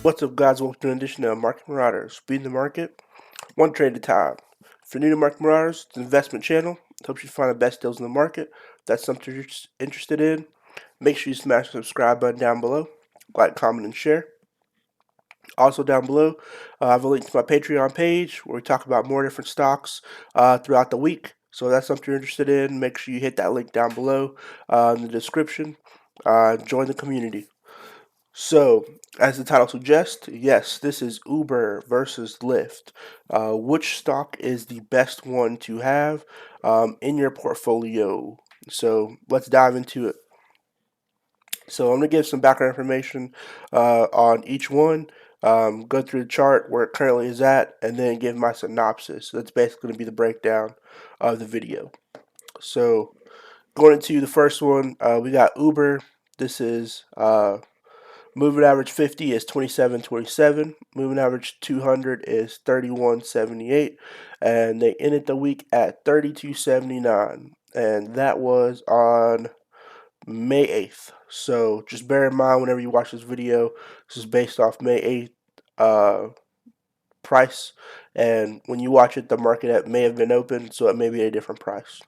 What's up, guys? Welcome to an edition of Market Marauders. Beating the market, one trade at a time. If you're new to Market Marauders, it's an investment channel. It helps you find the best deals in the market. If that's something you're interested in, make sure you smash the subscribe button down below. Like, comment, and share. Also down below, I have a link to my Patreon page where we talk about more different stocks throughout the week. So if that's something you're interested in, make sure you hit that link down below in the description. Join the community. So, as the title suggests, yes, this is Uber versus Lyft. Which stock is the best one to have in your portfolio? So, let's dive into it. So, I'm going to give some background information on each one, go through the chart where it currently is at, and then give my synopsis. So that's basically going to be the breakdown of the video. So, going into the first one, we got Uber. This is moving average 50 is 27.27. Moving average 200 is 31.78. And they ended the week at 32.79. And that was on May 8th. So just bear in mind whenever you watch this video, this is based off May 8th price. And when you watch it, the market may have been open, so it may be a different price.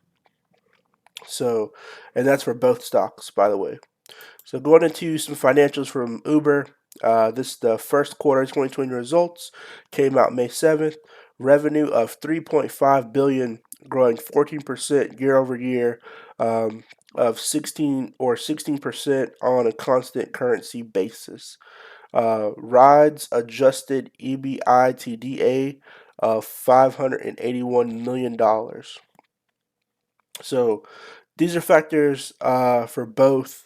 So, and that's for both stocks, by the way. So going into some financials from Uber, this is the first quarter 2020 results, came out May 7th. Revenue of 3.5 billion, growing 14% year over year, of 16% on a constant currency basis. Rides adjusted EBITDA of $581 million. So these are factors for both.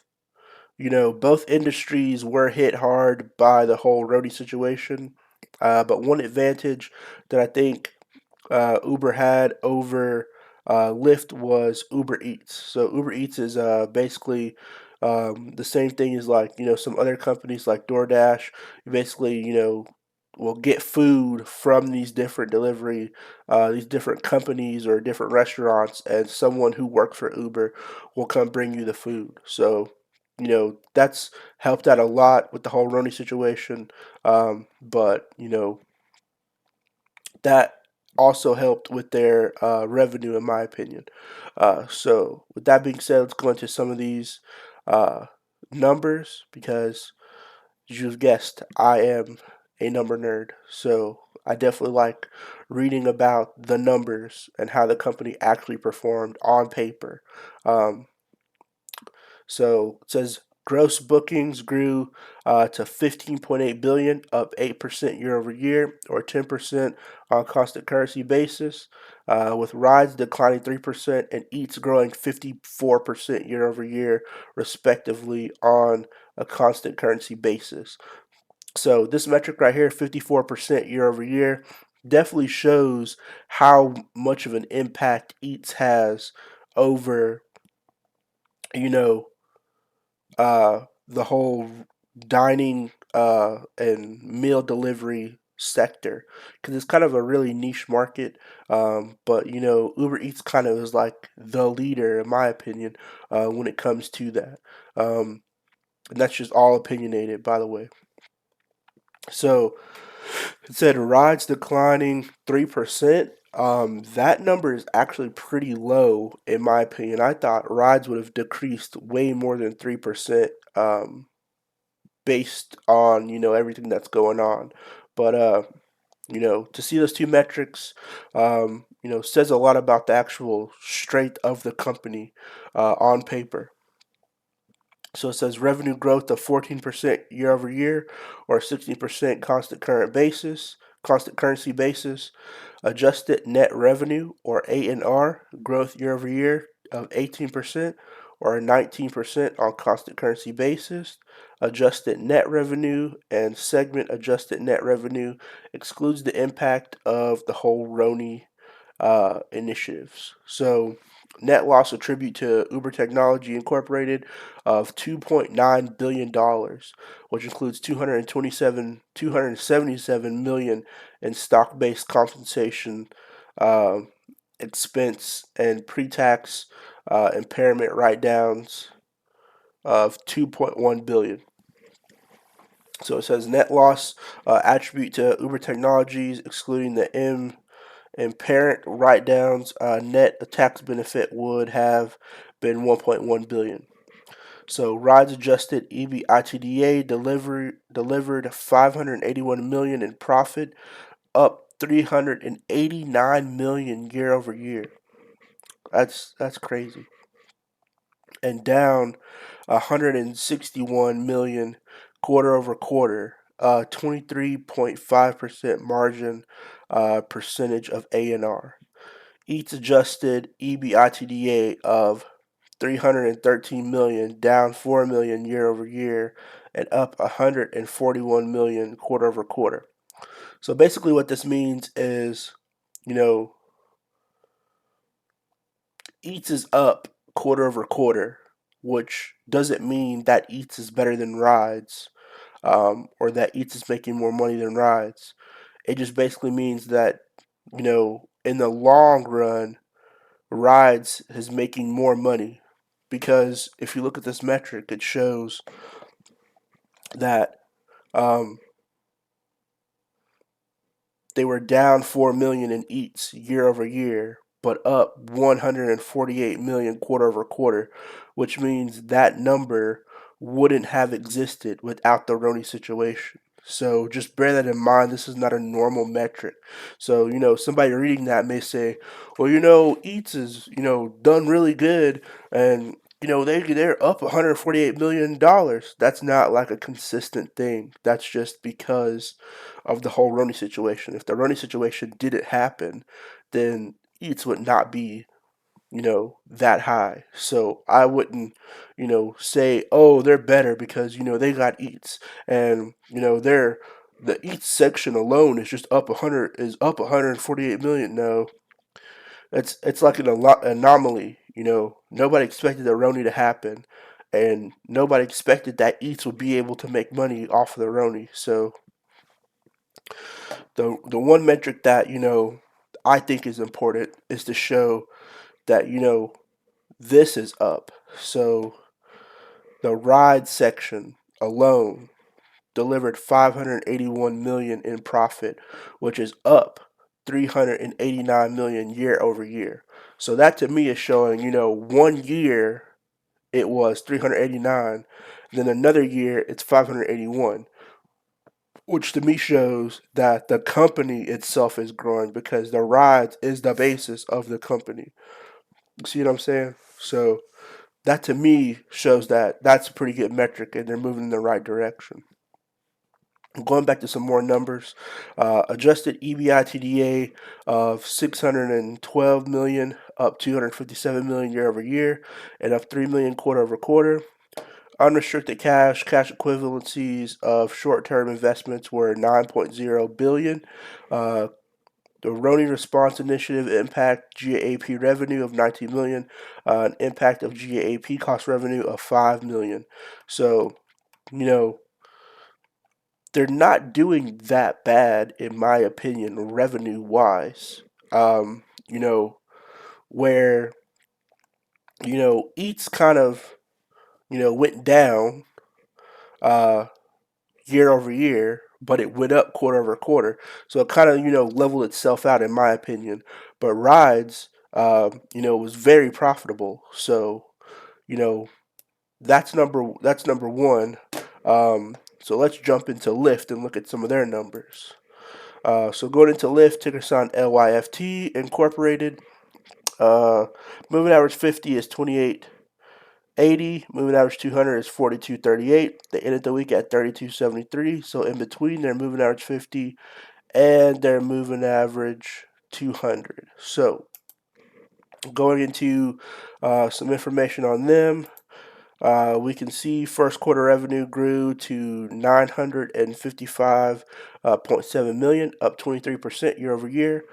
Both industries were hit hard by the whole roadie situation. But one advantage that I think Uber had over Lyft was Uber Eats. So Uber Eats is basically the same thing as like some other companies like DoorDash. You basically will get food from these different these different companies or different restaurants, and someone who works for Uber will come bring you the food. So that's helped out a lot with the whole Roni situation. But that also helped with their revenue, in my opinion. So, with that being said, let's go into some of these uh, numbers because, as you've guessed, I am a number nerd. So, I definitely like reading about the numbers and how the company actually performed on paper. Um, so it says gross bookings grew to 15.8 billion, up 8% year over year, or 10% on a constant currency basis, with rides declining 3% and eats growing 54% year over year, respectively, on a constant currency basis. So this metric right here, 54% year over year, definitely shows how much of an impact eats has over you know the whole dining and meal delivery sector because it's kind of a really niche market. But Uber Eats kind of is like the leader, in my opinion, when it comes to that. And that's just all opinionated, by the way. So it said rides declining 3%. That number is actually pretty low, in my opinion. I thought rides would have decreased way more than 3%. Based on everything that's going on. But to see those two metrics, says a lot about the actual strength of the company on paper. So it says revenue growth of 14% year over year, or 16% constant currency basis. Adjusted net revenue, or ANR, growth year over year of 18%, or 19% on constant currency basis. Adjusted net revenue and segment adjusted net revenue excludes the impact of the whole Roni initiatives. So net loss attributed to Uber Technology Incorporated of $2.9 billion, which includes 277 million in stock-based compensation expense and pre-tax impairment write-downs of 2.1 billion. So it says net loss attribute to Uber Technologies, excluding the M and parent write-downs. Net tax benefit would have been 1.1 billion. So rides adjusted EBITDA delivered 581 million in profit, up 389 million year over year. That's crazy. And down 161 million quarter over quarter. 23.5% margin percentage of ANR. Each adjusted EBITDA of 313 million, down 4 million year over year, and up 141 million quarter over quarter. So basically, what this means is, you know, Eats is up quarter over quarter, which doesn't mean that Eats is better than Rides, or that Eats is making more money than Rides. It just basically means that, in the long run, Rides is making more money, because if you look at this metric, it shows that um, they were down 4 million in Eats year over year, but up 148 million quarter over quarter, which means that number wouldn't have existed without the Roni situation. So just bear that in mind. This is not a normal metric. So, somebody reading that may say, well, Eats is, done really good, and they're up 148 million dollars. That's not like a consistent thing. That's just because of the whole Roni situation. If the Roni situation didn't happen, then Eats would not be, that high. So I wouldn't, say, oh, they're better because, they got Eats, and, they're the Eats section alone is just up 148 million. No, it's like an anomaly. Nobody expected the Roni to happen, and nobody expected that Eats would be able to make money off of the Roni. So the one metric that I think is important is to show that this is up. So the ride section alone delivered 581 million in profit, which is up 389 million year over year. So that to me is showing, 1 year it was 389, then another year it's 581, which to me shows that the company itself is growing, because the rides is the basis of the company. See what I'm saying? So that to me shows that that's a pretty good metric and they're moving in the right direction. Going back to some more numbers, adjusted EBITDA of 612 million, up 257 million year over year, and up 3 million quarter over quarter. Unrestricted cash equivalencies of short-term investments were 9.0 billion. The Roni Response Initiative impact GAAP revenue of 19 million, an impact of GAAP cost revenue of 5 million. So, you know, they're not doing that bad, in my opinion, revenue wise. Um, you know, where, Eats kind of, went down uh, year over year, but it went up quarter over quarter. So it kind of, leveled itself out, in my opinion. But Rides, was very profitable. So, you know, that's number one. So let's jump into Lyft and look at some of their numbers. So going into Lyft, ticker sign LYFT Incorporated. Uh, moving average 50 is 28.80. Moving average 200 is 42.38. They ended the week at 32.73. So in between their moving average 50 and their moving average 200. So going into some information on them. We can see first quarter revenue grew to 955.7 million, up 23% year over year.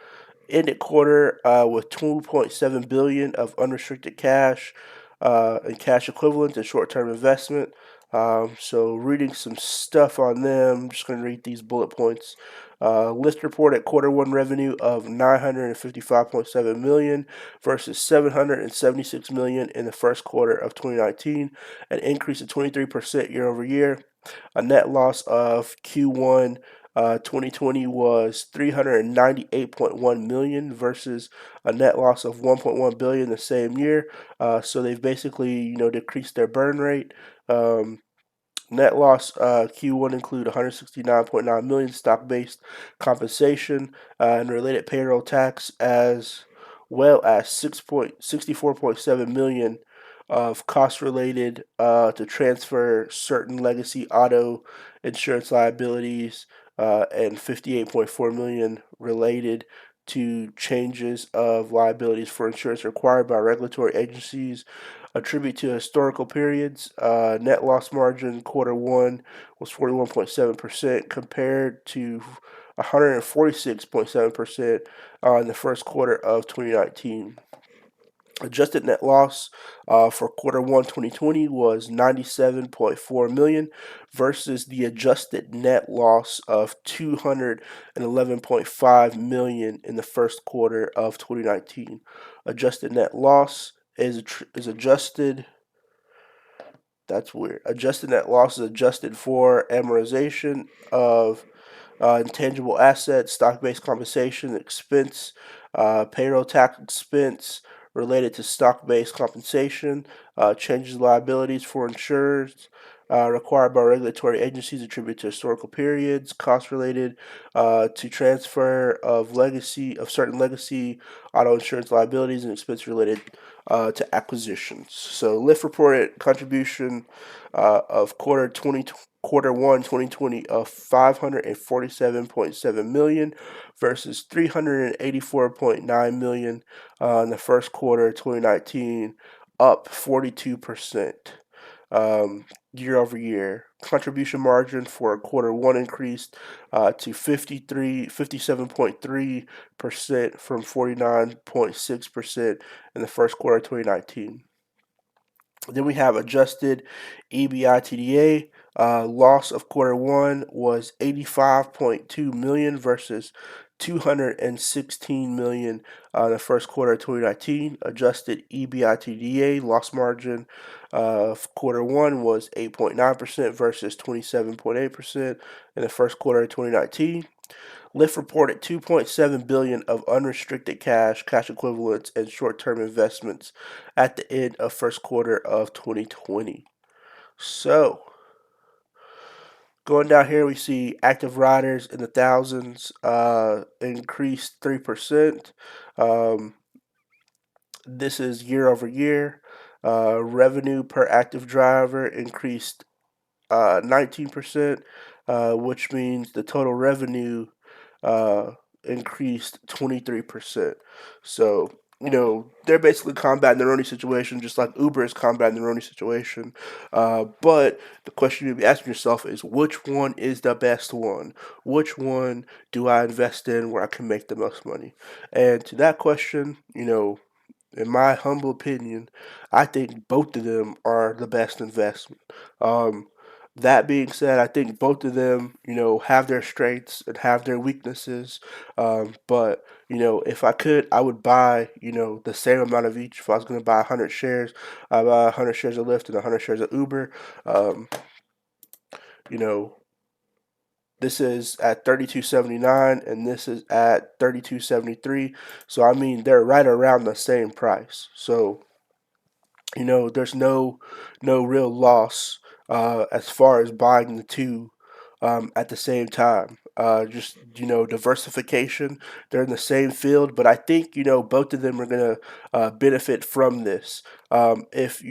Ended quarter with 2.7 billion of unrestricted cash and cash equivalent and short-term investment. So reading some stuff on them, I'm just going to read these bullet points. Lyft reported quarter one revenue of 955.7 million versus 776 million in the first quarter of 2019, an increase of 23% year over year. A net loss of Q1 2020 was 398.1 million versus a net loss of 1.1 billion the same year. So they've basically, decreased their burn rate. Net loss Q1 include 169.9 million stock-based compensation and related payroll tax, as well as 64.7 million of costs related to transfer certain legacy auto insurance liabilities, and 58.4 million related to changes of liabilities for insurance required by regulatory agencies attribute to historical periods. Net loss margin quarter 1 was 41.7% compared to 146.7% in the first quarter of 2019. Adjusted net loss for quarter 1 2020 was 97.4 million versus the adjusted net loss of 211.5 million in the first quarter of 2019. Adjusted net loss is adjusted. That's weird. Adjusted net loss is adjusted for amortization of intangible assets, stock-based compensation expense, payroll tax expense related to stock-based compensation, changes in liabilities for insurers required by regulatory agencies attributed to historical periods, costs related to transfer of certain legacy auto insurance liabilities, and expense related to acquisitions. So LYFT reported contribution of quarter 1 2020 of 547.7 million versus 384.9 million in the first quarter of 2019, up 42% year over year. Contribution margin for quarter 1 increased to 57.3% from 49.6% in the first quarter of 2019. Then we have adjusted EBITDA. Loss of quarter 1 was 85.2 million versus 216 million in the first quarter of 2019. Adjusted EBITDA loss margin of quarter 1 was 8.9% versus 27.8% in the first quarter of 2019. LYFT reported 2.7 billion of unrestricted cash, cash equivalents, and short-term investments at the end of first quarter of 2020. So, going down here, we see active riders in the thousands, increased 3%. This is year over year. Revenue per active driver increased 19%, which means the total revenue increased 23%. So, they're basically combating their own situation, just like Uber is combating their own situation. But the question you'll be asking yourself is, which one is the best one? Which one do I invest in where I can make the most money? And to that question, in my humble opinion, I think both of them are the best investment. Um, that being said, I think both of them, have their strengths and have their weaknesses. But if I could, I would buy, the same amount of each. If I was going to buy 100 shares, I buy 100 shares of Lyft and 100 shares of Uber. Um, you know, this is at 32.79 and this is at 32.73. So I mean, they're right around the same price. So there's no real loss as far as buying the two at the same time. Just diversification. They're in the same field, but I think both of them are gonna benefit from this. If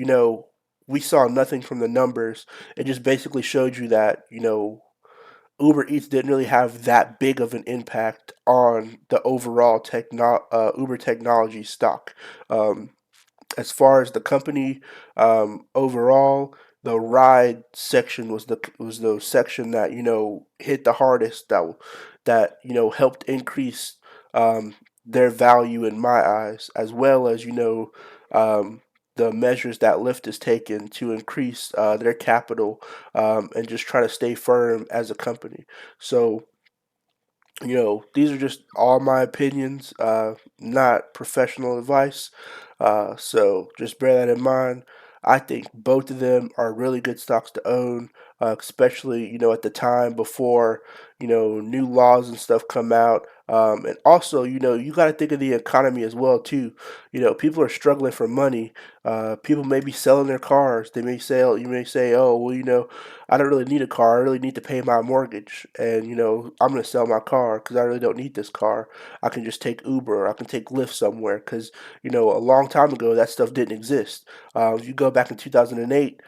we saw nothing from the numbers, it just basically showed you that Uber Eats didn't really have that big of an impact on the overall Uber technology stock. As far as the company overall, the ride section was the section that hit the hardest, that helped increase their value in my eyes, as well as the measures that Lyft has taken to increase their capital, and just try to stay firm as a company. So these are just all my opinions, not professional advice. So just bear that in mind. I think both of them are really good stocks to own. especially at the time before new laws and stuff come out. And also, you got to think of the economy as well too. People are struggling for money. People may be selling their cars. They may say, you may say, oh, well, I don't really need a car. I really need to pay my mortgage, and I'm gonna sell my car because I really don't need this car. I can just take Uber. Or I can take Lyft somewhere because a long time ago that stuff didn't exist. If you go back in 2008,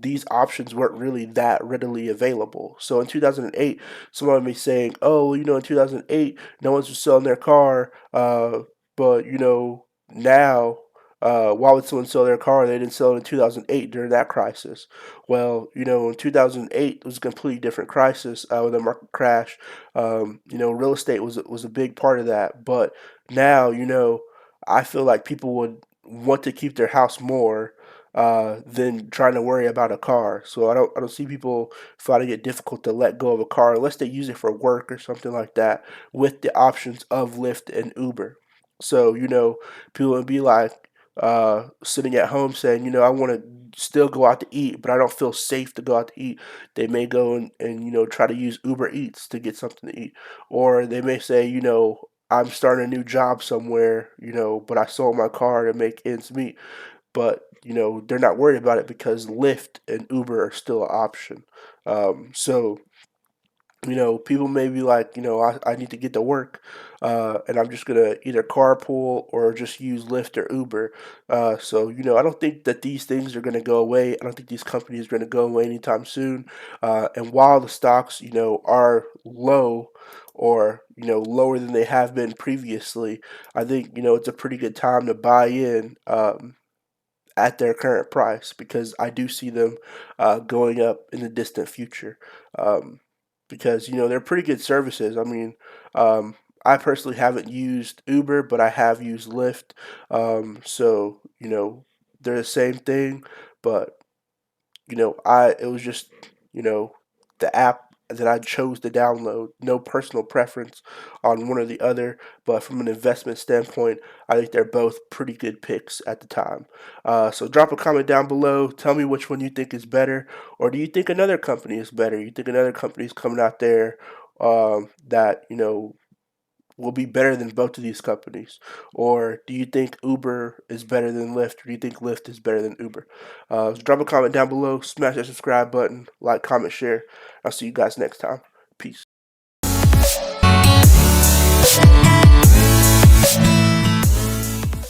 these options weren't really that readily available. So in 2008, someone may be saying, oh, in 2008, no one's just selling their car, but now. Why would someone sell their car? They didn't sell it in 2008 during that crisis. Well, in 2008 it was a completely different crisis with the market crash. Real estate was a big part of that. But now, I feel like people would want to keep their house more than trying to worry about a car. So I don't see people finding it difficult to let go of a car unless they use it for work or something like that with the options of Lyft and Uber. So people would be like sitting at home saying, I want to still go out to eat, but I don't feel safe to go out to eat. They may go and try to use Uber Eats to get something to eat, or they may say, I'm starting a new job somewhere, but I sold my car to make ends meet. But they're not worried about it because Lyft and Uber are still an option. So people may be like, I need to get to work, and I'm just gonna either carpool or just use Lyft or Uber. So I don't think that these things are gonna go away. I don't think these companies are gonna go away anytime soon. And while the stocks, are low or lower than they have been previously, I think it's a pretty good time to buy in. At their current price because I do see them going up in the distant future. Um, because they're pretty good services. I mean, I personally haven't used Uber, but I have used Lyft. So they're the same thing, but I it was just you know the app that I chose to download. No personal preference on one or the other, but from an investment standpoint, I think they're both pretty good picks at the time. So drop a comment down below. Tell me which one you think is better, or do you think another company is better? You think another company is coming out there that will be better than both of these companies? Or do you think Uber is better than Lyft? Or do you think Lyft is better than Uber? So drop a comment down below, smash that subscribe button, like, comment, share. I'll see you guys next time. Peace.